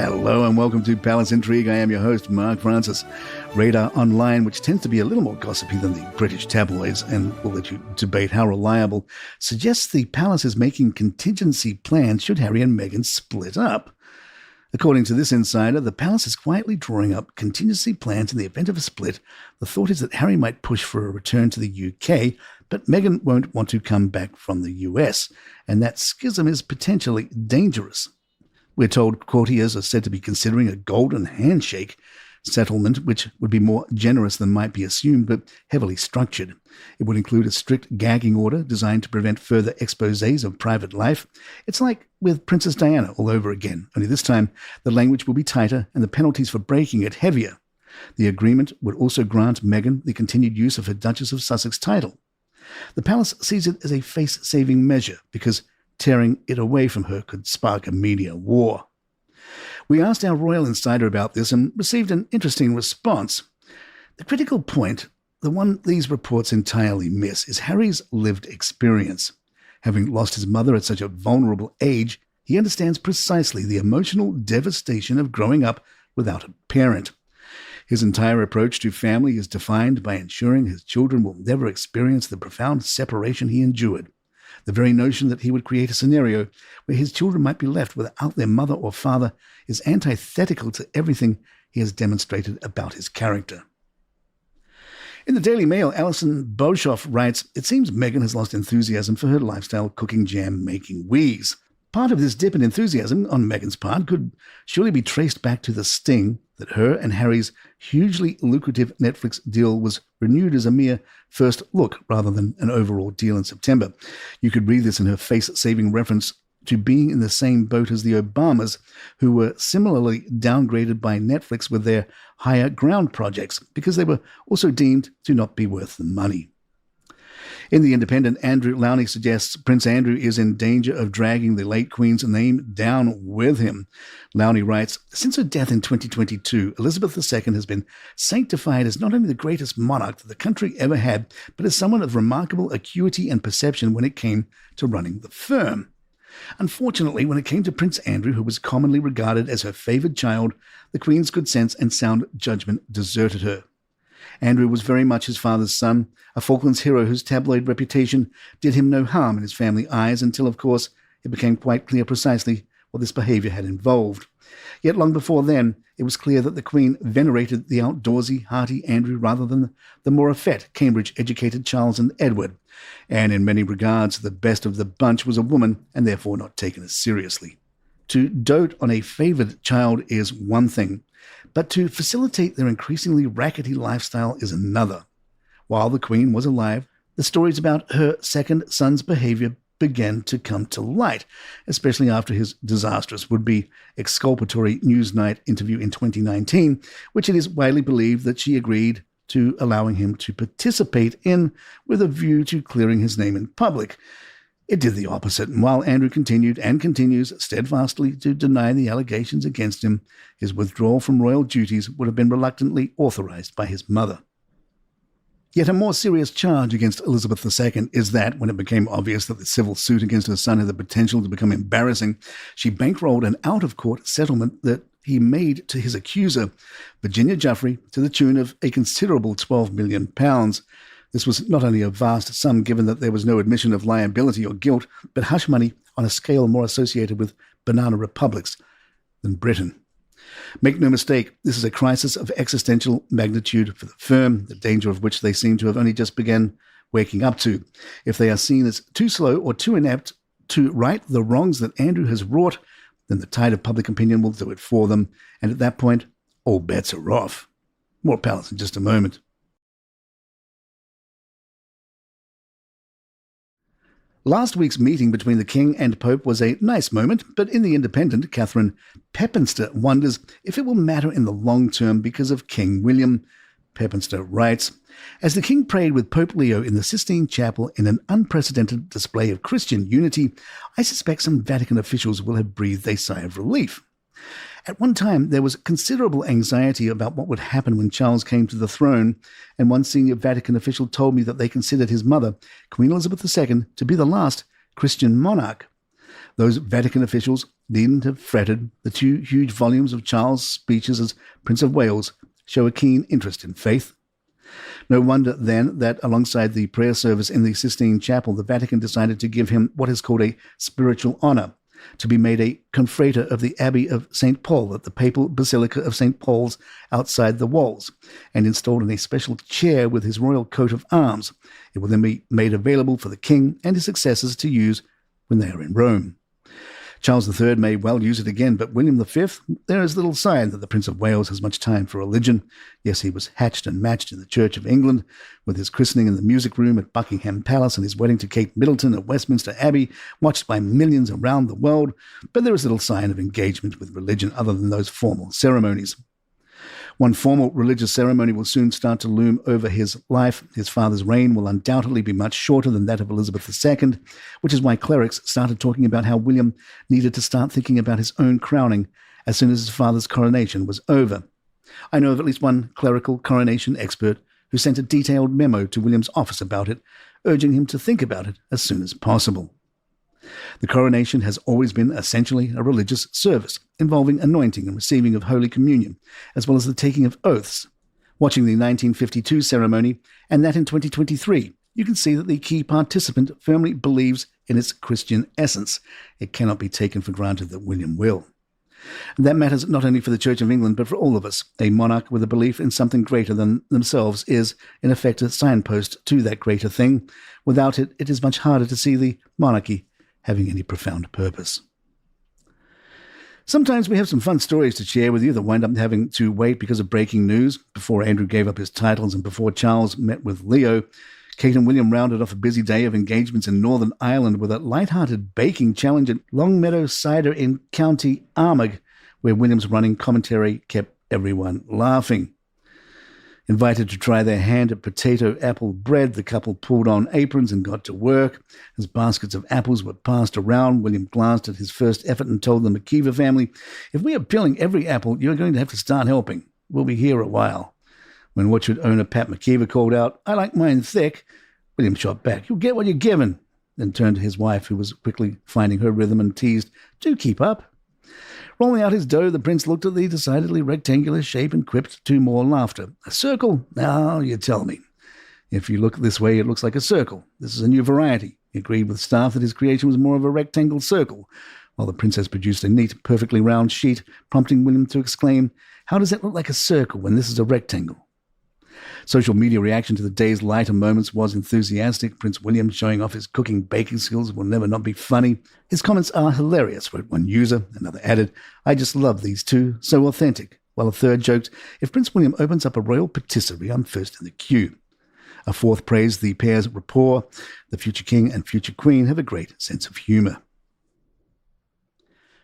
Hello and welcome to Palace Intrigue. I am your host, Mark Francis. Radar Online, which tends to be a little more gossipy than the British tabloids, and we'll let you debate how reliable, suggests the palace is making contingency plans should Harry and Meghan split up. According to this insider, the palace is quietly drawing up contingency plans in the event of a split. The thought is that Harry might push for a return to the UK, but Meghan won't want to come back from the US, and that schism is potentially dangerous. We're told courtiers are said to be considering a golden handshake settlement, which would be more generous than might be assumed, but heavily structured. It would include a strict gagging order designed to prevent further exposés of private life. It's like with Princess Diana all over again, only this time the language will be tighter and the penalties for breaking it heavier. The agreement would also grant Meghan the continued use of her Duchess of Sussex title. The palace sees it as a face-saving measure because tearing it away from her could spark a media war. We asked our royal insider about this and received an interesting response. The critical point, the one these reports entirely miss, is Harry's lived experience. Having lost his mother at such a vulnerable age, he understands precisely the emotional devastation of growing up without a parent. His entire approach to family is defined by ensuring his children will never experience the profound separation he endured. The very notion that he would create a scenario where his children might be left without their mother or father is antithetical to everything he has demonstrated about his character. In the Daily Mail, Alison Boshoff writes, "It seems Meghan has lost enthusiasm for her lifestyle cooking jam-making wheeze. Part of this dip in enthusiasm on Meghan's part could surely be traced back to the sting that her and Harry's hugely lucrative Netflix deal was renewed as a mere first look rather than an overall deal in September. You could read this in her face-saving reference to being in the same boat as the Obamas, who were similarly downgraded by Netflix with their higher ground projects because they were also deemed to not be worth the money." In The Independent, Andrew Lowney suggests Prince Andrew is in danger of dragging the late Queen's name down with him. Lowney writes, "Since her death in 2022, Elizabeth II has been sanctified as not only the greatest monarch that the country ever had, but as someone of remarkable acuity and perception when it came to running the firm. Unfortunately, when it came to Prince Andrew, who was commonly regarded as her favoured child, the Queen's good sense and sound judgment deserted her. Andrew was very much his father's son, a Falklands hero whose tabloid reputation did him no harm in his family eyes until, of course, it became quite clear precisely what this behaviour had involved. Yet long before then, it was clear that the Queen venerated the outdoorsy, hearty Andrew rather than the more effete, Cambridge-educated Charles and Edward, and in many regards the best of the bunch was a woman and therefore not taken as seriously. To dote on a favoured child is one thing, but to facilitate their increasingly rackety lifestyle is another. While the Queen was alive, the stories about her second son's behaviour began to come to light, especially after his disastrous would-be exculpatory Newsnight interview in 2019, which it is widely believed that she agreed to allowing him to participate in with a view to clearing his name in public. It did the opposite, and while Andrew continued and continues steadfastly to deny the allegations against him, his withdrawal from royal duties would have been reluctantly authorized by his mother. Yet a more serious charge against Elizabeth II is that, when it became obvious that the civil suit against her son had the potential to become embarrassing, she bankrolled an out-of-court settlement that he made to his accuser, Virginia Giuffre, to the tune of a considerable £12 million. This was not only a vast sum given that there was no admission of liability or guilt, but hush money on a scale more associated with banana republics than Britain. Make no mistake, this is a crisis of existential magnitude for the firm, the danger of which they seem to have only just begun waking up to. If they are seen as too slow or too inept to right the wrongs that Andrew has wrought, then the tide of public opinion will do it for them, and at that point, all bets are off. More Palace in just a moment. Last week's meeting between the King and Pope was a nice moment, but in The Independent, Catherine Pepinster wonders if it will matter in the long term because of King William. Pepinster writes, "As the King prayed with Pope Leo in the Sistine Chapel in an unprecedented display of Christian unity, I suspect some Vatican officials will have breathed a sigh of relief. At one time, there was considerable anxiety about what would happen when Charles came to the throne, and one senior Vatican official told me that they considered his mother, Queen Elizabeth II, to be the last Christian monarch. Those Vatican officials needn't have fretted. The 2 huge volumes of Charles' speeches as Prince of Wales show a keen interest in faith. No wonder, then, that alongside the prayer service in the Sistine Chapel, the Vatican decided to give him what is called a spiritual honour, to be made a confrater of the Abbey of St. Paul at the Papal Basilica of St. Paul's outside the walls, and installed in a special chair with his royal coat of arms. It will then be made available for the king and his successors to use when they are in Rome. Charles III may well use it again, but William V, there is little sign that the Prince of Wales has much time for religion. Yes, he was hatched and matched in the Church of England, with his christening in the music room at Buckingham Palace and his wedding to Kate Middleton at Westminster Abbey, watched by millions around the world, but there is little sign of engagement with religion other than those formal ceremonies. One formal religious ceremony will soon start to loom over his life. His father's reign will undoubtedly be much shorter than that of Elizabeth II, which is why clerics started talking about how William needed to start thinking about his own crowning as soon as his father's coronation was over. I know of at least one clerical coronation expert who sent a detailed memo to William's office about it, urging him to think about it as soon as possible. The coronation has always been essentially a religious service, involving anointing and receiving of Holy Communion, as well as the taking of oaths. Watching the 1952 ceremony, and that in 2023, you can see that the key participant firmly believes in its Christian essence. It cannot be taken for granted that William will. And that matters not only for the Church of England, but for all of us. A monarch with a belief in something greater than themselves is, in effect, a signpost to that greater thing. Without it, it is much harder to see the monarchy having any profound purpose. Sometimes we have some fun stories to share with you that wind up having to wait because of breaking news. Before Andrew gave up his titles and before Charles met with Leo, Kate and William rounded off a busy day of engagements in Northern Ireland with a light-hearted baking challenge at Longmeadow Cider in County Armagh, where William's running commentary kept everyone laughing. Invited to try their hand at potato apple bread, the couple pulled on aprons and got to work. As baskets of apples were passed around, William glanced at his first effort and told the McKeever family, "If we are peeling every apple, you're going to have to start helping. We'll be here a while." When orchard owner Pat McKeever called out, "I like mine thick," William shot back, "You'll get what you're given," then turned to his wife, who was quickly finding her rhythm, and teased, "Do keep up." Rolling out his dough, the prince looked at the decidedly rectangular shape and quipped to more laughter. "A circle? Now you tell me. If you look this way, it looks like a circle. This is a new variety." He agreed with staff that his creation was more of a rectangle circle, while the princess produced a neat, perfectly round sheet, prompting William to exclaim, "How does it look like a circle when this is a rectangle?" Social media reaction to the day's lighter moments was enthusiastic. Prince William showing off his cooking baking skills will never not be funny. "His comments are hilarious," wrote one user. Another added, "I just love these two, so authentic." While a third joked, "If Prince William opens up a royal patisserie, I'm first in the queue." A fourth praised the pair's rapport. The future king and future queen have a great sense of humour.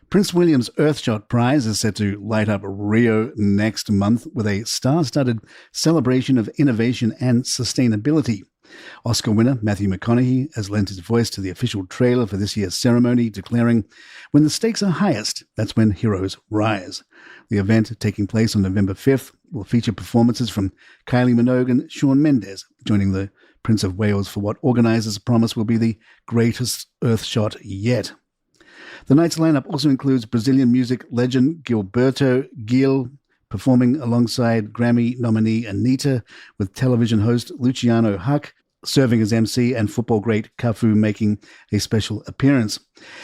Prince William's Earthshot Prize is set to light up Rio next month with a star-studded celebration of innovation and sustainability. Oscar winner Matthew McConaughey has lent his voice to the official trailer for this year's ceremony, declaring, "When the stakes are highest, that's when heroes rise." The event, taking place on November 5th, will feature performances from Kylie Minogue and Shawn Mendes, joining the Prince of Wales for what organisers promise will be the greatest Earthshot yet. The night's lineup also includes Brazilian music legend Gilberto Gil performing alongside Grammy nominee Anitta, with television host Luciano Huck serving as MC and football great Cafu making a special appearance.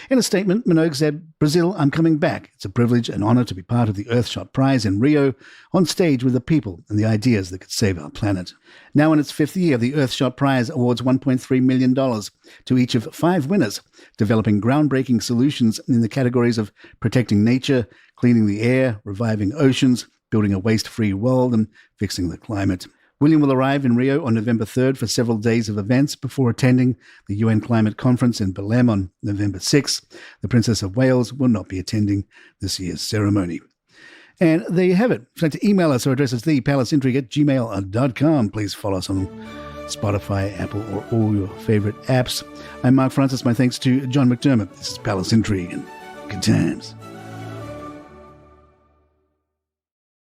In a statement, Minogue said, "Brazil, I'm coming back. It's a privilege and honor to be part of the Earthshot Prize in Rio, on stage with the people and the ideas that could save our planet." Now in its 5th year, the Earthshot Prize awards $1.3 million to each of 5 winners, developing groundbreaking solutions in the categories of protecting nature, cleaning the air, reviving oceans, building a waste-free world, and fixing the climate. William will arrive in Rio on November 3rd for several days of events before attending the UN Climate Conference in Belém on November 6th. The Princess of Wales will not be attending this year's ceremony. And there you have it. If you'd like to email us, our address is thepalaceintrigue@gmail.com. Please follow us on Spotify, Apple, or all your favorite apps. I'm Mark Francis. My thanks to John McDermott. This is Palace Intrigue, and good times.